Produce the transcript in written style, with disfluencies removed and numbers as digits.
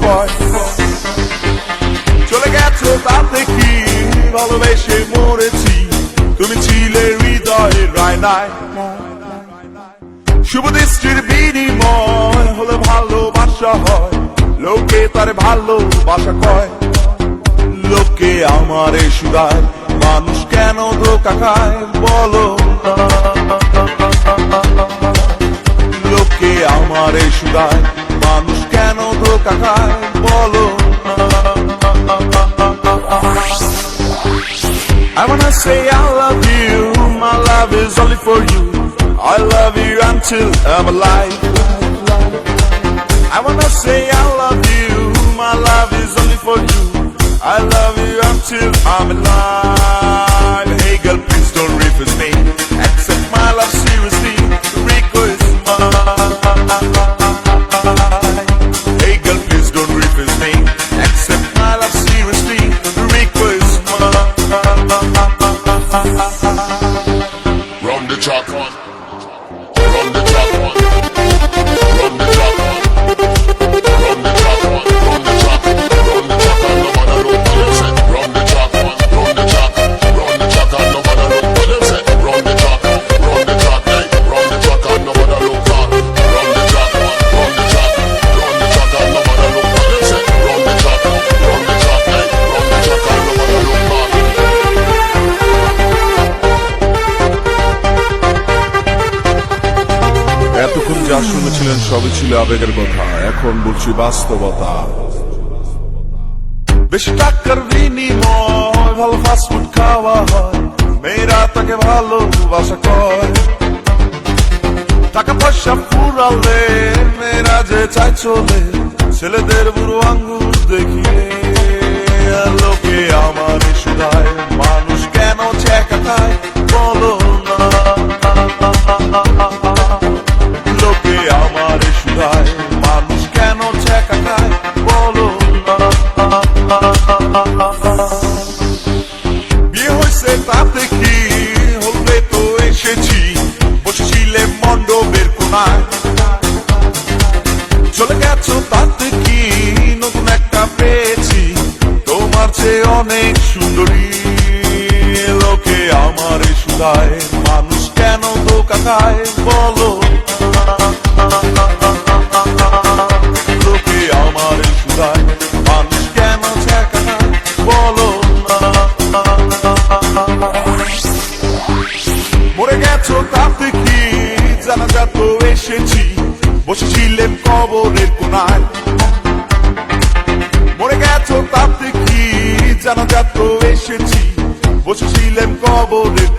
কয় চলে গেছো তাতে কি ভালোবেসে মরেছি তুমি ছিলে হৃদয়ের রায়নায় শুভ দৃষ্টির বিনিময় হলে ভালোবাসা হয় লোকে তার ভালোবাসা কয় লোকে আমারে শুধায় মানুষ কেন ধোঁকা খায় বলো লোকে আমারে শুধায় মানুষ কেন ধোঁকা খায় বলো I wanna say I love you, my love is only for you. I love you until I'm alive. I wanna say I love you, my love is only for you. I love you until I'm alive. Hey girl, please don't refuse me. Accept my love seriously. Request mine. Hey girl, please don't refuse me. Accept my love seriously. Request mine. Run the track one. Run the track one. Run the track one. Run the track one. Run the track. Run the track and nobody look what them say. Run the track one. Run the track. Run the track and nobody look what them say. Run the track. Run the track. Hey, run the track and nobody look what. Run the track one. Run the track. Run the track and nobody look what them say. Run the track. Run the track. Hey, run the track and nobody look what. এতক্ষণ যা শুনেছিলেন সবই ছিল আবেগের কথা এখন বলছি বাস্তবতা বেশি টাকার বিনিময় ভালো ফাস্টফুড খাওয়া হয় মেয়েরা তাকে ভালোবাসা কয় টাকা পয়সা ফুরালে মেয়েরা যে চায় চলে ছেলেদের বুড়ো আঙ্গুর দেখিয়ে লোকে আমার শুধায় মানুষ কেন চেকা খায় বলো না লোকে আমার শুধায় মানুষ কেন চেকা খায় বলো বিয়ে হয়েছে তাতে কি হলে তো এসেছি বসেছিলে মণ্ডপের কোনায় চলে গেছো তাতে কি নতুন একটা পেয়েছি তোমার চেয়ে অনেক সুন্দরী লোকে আমার শুধায় মানুষ কেন ধোঁকা খায় বলো লোকে আমার শুধায় মানুষ কেন চেকা খায় বলো মরে গেছো তাতে কি জানাজা তো এসেছি বসেছিলেন কবরের কোনায় মরে গেছো তাতে কি জানাজা তো এসেছি বসেছিলেন কবরের